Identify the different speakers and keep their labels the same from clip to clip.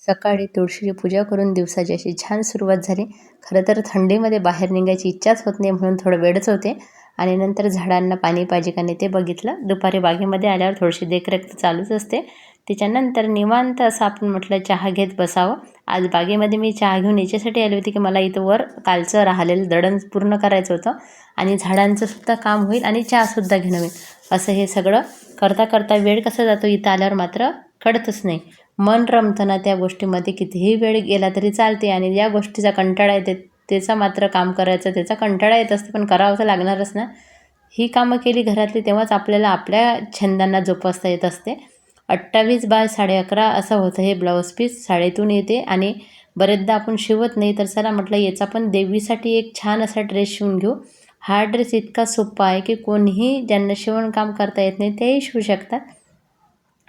Speaker 1: सकाळी तुळशीची पूजा करून दिवसाची अशी छान सुरुवात झाली. खरं तर थंडीमध्ये बाहेर निघायची इच्छाच होत नाही म्हणून थोडं वेळच होते आणि नंतर झाडांना पाणी पाहिजे का नाही ते बघितलं. दुपारी बागेमध्ये आल्यावर थोडीशी देखरेख तर चालूच असते. त्याच्यानंतर निवांत असं आपण म्हटलं चहा घेत बसावं. आज बागेमध्ये मी चहा घेऊन याच्यासाठी आली होती की मला इथं वर कालचं राहिलेलं दळण पूर्ण करायचं होतं आणि झाडांचं सुद्धा काम होईल आणि चहासुद्धा घेणं होईल. असं हे सगळं करता करता वेळ कसा जातो इथं आल्यावर मात्र कळतच नाही. मन रमतं ना त्या गोष्टीमध्ये, कितीही वेळ गेला तरी चालते आणि ज्या गोष्टीचा कंटाळा येते त्याचा मात्र काम करायचं त्याचा कंटाळा येत असते, पण करावं तर लागणारच ना. ही कामं केली घरातली तेव्हाच आपल्याला आपल्या छंदांना जोपासता येत असते. 28 बाय 11.5 असं होतं हे ब्लाऊज पीस. शाळेतून येते आणि बरेचदा आपण शिवत नाही, तर चला म्हटलं याचा पण देवीसाठी एक छान असा ड्रेस शिवून घेऊ. हा ड्रेस इतका सोपा आहे की कोणीही ज्यांना शिवणकाम करता येत नाही तेही शिवू शकतात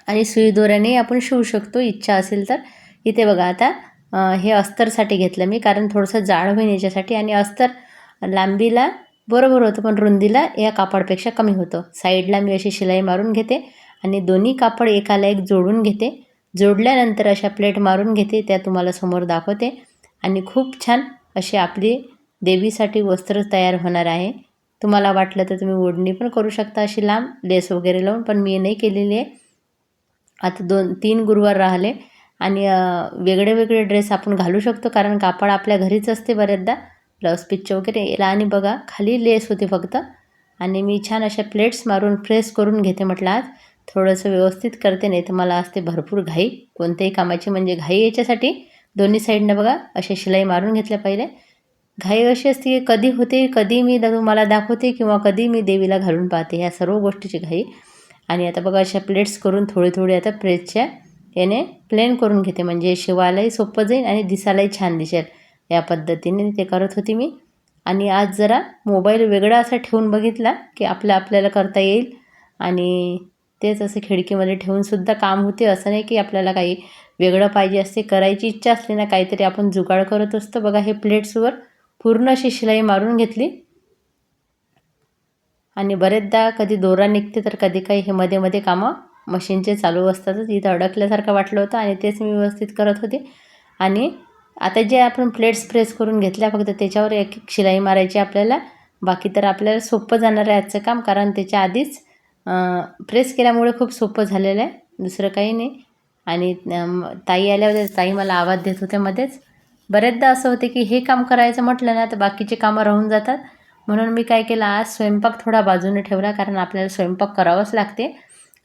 Speaker 1: आणि सुई दोऱ्याने आपण शिवू शकतो इच्छा असेल तर. इथे बघा आता हे अस्तरसाठी घेतलं मी, कारण थोडंसं जाड होईल याच्यासाठी आणि अस्तर लांबीला बरोबर होतं पण रुंदीला या कापडापेक्षा कमी होतं. साईडला मी अशी शिलाई मारून घेते आणि दोन्ही कापड एकाला एक जोडून घेते. जोडल्यानंतर अशा प्लेट मारून घेते, त्या तुम्हाला समोर दाखवते आणि खूप छान अशी आपली देवीसाठी वस्त्र तयार होणार आहे. तुम्हाला वाटलं तर तुम्ही ओढणी पण करू शकता अशी लांब लेस वगैरे लावून, पण मी नाही केलेली आहे. आता 2-3 गुरुवार राहिले आणि वेगळे वेगळे ड्रेस आपण घालू शकतो, कारण कापड आपल्या घरीच असते बऱ्याचदा ब्लाऊज पीसचे वगैरे याला. आणि बघा खाली लेस होती फक्त आणि मी छान अशा प्लेट्स मारून प्रेस करून घेते. म्हटलं आज थोडंसं व्यवस्थित करते, नाही तर मला असते भरपूर घाई कोणत्याही कामाची. म्हणजे घाई याच्यासाठी दोन्ही साईडनं बघा अशा शिलाई मारून घेतल्या पहिले. घाई अशी असते की कधी होते, कधी मी तुम्हाला दाखवते किंवा कधी मी देवीला घालून पाहते, ह्या सर्व गोष्टीची घाई. आणि आता बघा अशा प्लेट्स करून थोडे थोडे आता प्रेसच्या याने प्लेन करून घेते, म्हणजे शिवायलाही सोपं जाईल आणि दिसायलाही छान दिसेल. या पद्धतीने ते करत होती मी. आणि आज जरा मोबाईल वेगळा असा ठेवून बघितला की आपल्याला करता येईल आणि तेच असं खिडकीमध्ये ठेवूनसुद्धा काम होते. असं नाही की आपल्याला काही वेगळं पाहिजे असते, करायची इच्छा असली ना काहीतरी आपण जुगाड करत असतो. बघा हे प्लेट्सवर पूर्ण अशी शिलाई मारून घेतली आणि बरेचदा कधी दोरा निघते तर कधी काही हे मध्ये मध्ये कामं मशीनचे चालू असतातच. इथं अडकल्यासारखं वाटलं होतं आणि तेच मी व्यवस्थित करत होते. आणि आता जे आपण प्लेट्स प्रेस करून घेतल्या फक्त त्याच्यावर एक एक शिलाई मारायची आपल्याला. बाकी तर आपल्याला सोपं जाणार आहे आजचं काम, कारण त्याच्या आधीच प्रेस केल्यामुळे खूप सोपं झालेलं आहे, दुसरं काही नाही. आणि ताई आल्या होत्या, ताई मला आवाज देत होत्या मध्येच. बरेचदा असं होते की हे काम करायचं म्हटलं ना तर बाकीचे कामं राहून जातात. म्हणून मी काय केलं, आज स्वयंपाक थोडा बाजूने ठेवला, कारण आपल्याला स्वयंपाक करावाच लागते.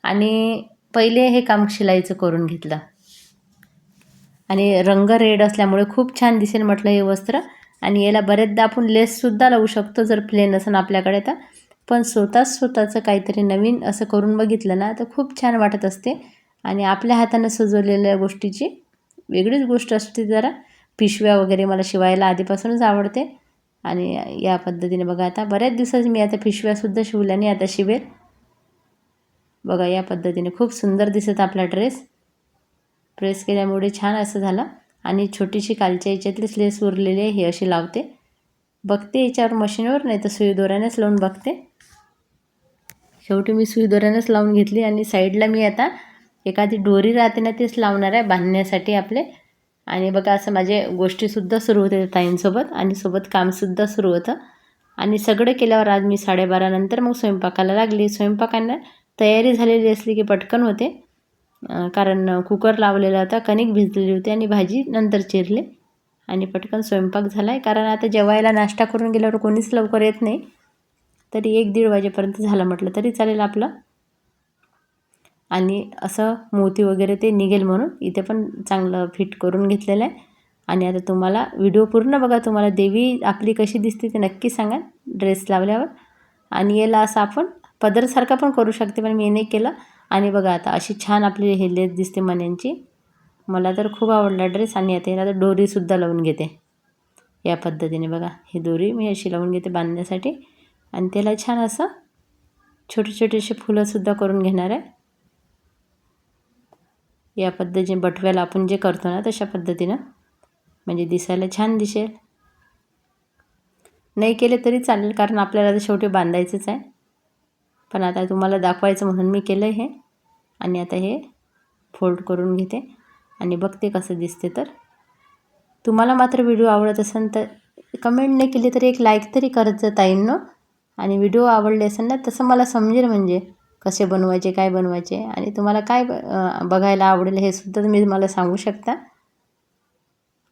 Speaker 1: आणि पहिले हे काम शिलाईचं करून घेतलं आणि रंग रेड असल्यामुळे खूप छान दिसेल म्हटलं हे वस्त्र. आणि याला बरेचदा आपण लेससुद्धा लावू शकतो जर प्लेन असेल आपल्याकडे तर. पण स्वतःचं काहीतरी नवीन असं करून बघितलं ना तर खूप छान वाटत असते आणि आपल्या हातानं सजवलेल्या गोष्टीची वेगळीच गोष्ट असते. जरा पिशव्या वगैरे मला शिवायला आधीपासूनच आवडते आणि या पद्धतीने बघा आता बऱ्याच दिवसाची मी आता पिशव्यासुद्धा शिवल्या आणि आता शिवेल. बघा या पद्धतीने खूप सुंदर दिसत आपला ड्रेस. प्रेस केल्यामुळे छान असं झालं. आणि छोटीशी कालच्या याच्यातलीच लेस उरलेली आहे, ही अशी लावते. बघते याच्यावर मशीनवर, नाही तर सुई दोऱ्यानेच लावून बघते. शेवटी मी सुई दोऱ्यानेच लावून घेतली आणि साईडला मी आता एखादी दोरी राहते ना तेच लावणार आहे बांधण्यासाठी आपले. आणि बघा असं माझे गोष्टीसुद्धा सुरू होते ताईंसोबत आणि सोबत कामसुद्धा सुरू होतं. आणि सगळं केल्यावर आज मी 12:30 नंतर मग स्वयंपाकाला लागली. स्वयंपाकांना तयारी झालेली असली की पटकन होते, कारण कुकर लावलेला होता, कणिक भिजलेली होती आणि भाजी नंतर चिरली आणि पटकन स्वयंपाक झाला आहे. कारण आता जेवायला नाश्ता करून गेल्यावर कोणीच लवकर येत नाही, तरी 1-1:30 वाजेपर्यंत झालं म्हटलं तरी चालेल आपलं. आणि असं मोती वगैरे ते निघेल म्हणून इथे पण चांगलं फिट करून घेतलेलं आहे. आणि आता तुम्हाला व्हिडिओ पूर्ण बघा, तुम्हाला देवी आपली कशी दिसते ते नक्की सांगा ड्रेस लावल्यावर. आणि याला असं आपण पदरसारखं पण करू शकते, पण मी नाही केलं. आणि बघा आता अशी छान आपली हे लेस दिसते मण्यांची. मला तर खूप आवडला ड्रेस. आणि आता याला दोरीसुद्धा लावून घेते या पद्धतीने. बघा ही दोरी मी अशी लावून घेते बांधण्यासाठी आणि त्याला छान असं छोटे छोटेसे फुलंसुद्धा करून घेणार आहे या पद्धतीने. बटव्याला आपण जे करतो ना तशा पद्धतीनं, म्हणजे दिसायला छान दिसेल. नाही केले तरी चालेल, कारण आपल्याला तर शेवटी बांधायचंच आहे. पण आता तुम्हाला दाखवायचं म्हणून मी केलं हे. आणि आता हे फोल्ड करून घेते आणि बघते कसं दिसते. तर तुम्हाला मात्र व्हिडिओ आवडत असेल तर कमेंट नाही केली तरी एक लाईक तरी करत जा ताईंनो. आणि व्हिडिओ आवडले असेल ना तसं मला समजेल म्हणजे कसे बनवायचे, काय बनवायचे आणि तुम्हाला काय बघायला आवडेल हे सुद्धा तुम्ही मला सांगू शकता.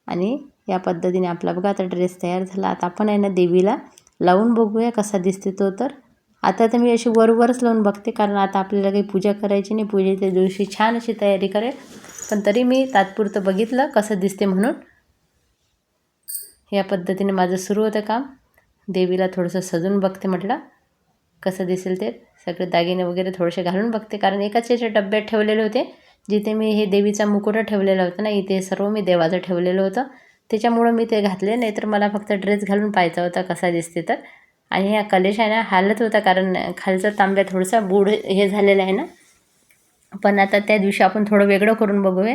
Speaker 1: आणि या पद्धतीने आपला बघा आता ड्रेस तयार झाला. आता आपण आहे ना देवीला लावून बघूया कसा दिसते तो. तर आता तर मी अशी वरवरच लावून बघते, कारण आता आपल्याला काही पूजा करायची नाही. पूजेच्या दिवशी छान अशी तयारी करेल, पण तरी मी तात्पुरतं बघितलं कसं दिसते म्हणून. या पद्धतीने माझं सुरू होतं काम. देवीला थोडंसं सजून बघते, म्हटलं कसं दिसेल ते. सगळे दागिने वगैरे थोडेसे घालून बघते, कारण एकाच याच्या डब्यात ठेवलेले होते. जिथे मी हे देवीचा मुकुट ठेवलेला होता ना, इथे सर्व मी देवाचं ठेवलेलं होतं. त्याच्यामुळं मी ते घातले, नाही तर मला फक्त ड्रेस घालून पाहायचा होता कसा दिसते. तर आणि हा कलेश आहे ना हालत होता, कारण खालचा तांब्या थोडासा बूड हे झालेला आहे ना. पण आता त्या दिवशी आपण थोडं वेगळं करून बघूया.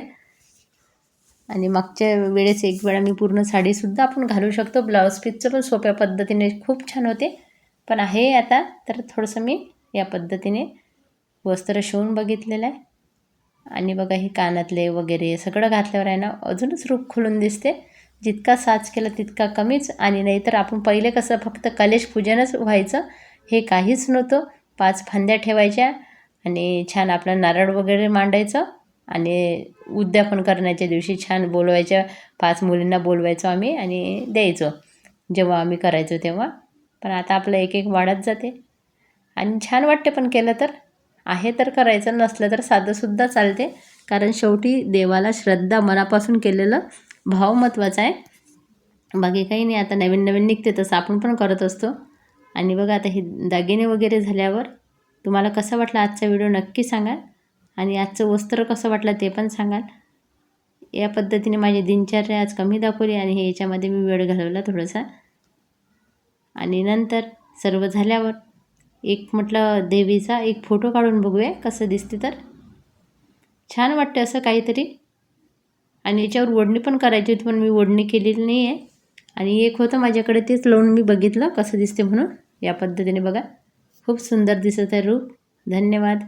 Speaker 1: आणि मागच्या वेळेस एक वेळा मी पूर्ण साडीसुद्धा आपण घालू शकतो. ब्लाऊज पीसचं पण सोप्या पद्धतीने खूप छान होते. पण आहे आता तर थोडंसं मी या पद्धतीने वस्त्र शिवून बघितलेलं आहे. आणि बघा हे कानातले वगैरे सगळं घातल्यावर आहे ना अजूनच रूप खुलून दिसते. जितका साज केला तितका कमीच. आणि नाहीतर आपण पहिले कसं फक्त कलेश पूजनच व्हायचं, हे काहीच नव्हतं. 5 फांद्या ठेवायच्या आणि छान आपलं नारळ वगैरे मांडायचं आणि उद्यापन करण्याच्या दिवशी छान बोलवायच्या. 5 मुलींना बोलवायचो आम्ही आणि द्यायचो जेव्हा आम्ही करायचो तेव्हा. पण आता आपलं एक एक वाढत जाते आणि छान वाटते. पण केलं तर आहे तर करायचं, नसलं तर साधंसुद्धा चालते, कारण शेवटी देवाला श्रद्धा मनापासून केलेलं भाव महत्त्वाचा आहे. बाकी काही नाही. आता नवीन नवीन निघते तसं आपण पण करत असतो. आणि बघा आता हे दागिने वगैरे झाल्यावर तुम्हाला कसं वाटलं आजचा व्हिडिओ नक्की सांगा. आणि आजचं वस्त्र कसं वाटलं ते पण सांगाल. या पद्धतीने माझी दिनचर्या आज कमी दाखवली आणि हे याच्यामध्ये मी वेळ घालवला थोडासा. आणि नंतर सर्व झाल्यावर एक म्हटलं देवीचा एक फोटो काढून बघूया कसं दिसते. तर छान वाटते असं काहीतरी. आणि याच्यावर ओढणी पण करायची होती, पण मी ओढणी केलेली नाही आहे. आणि एक होतं माझ्याकडे, तेच लावून मी बघितलं कसं दिसते म्हणून. या पद्धतीने बघा खूप सुंदर दिसत आहे रूप. धन्यवाद.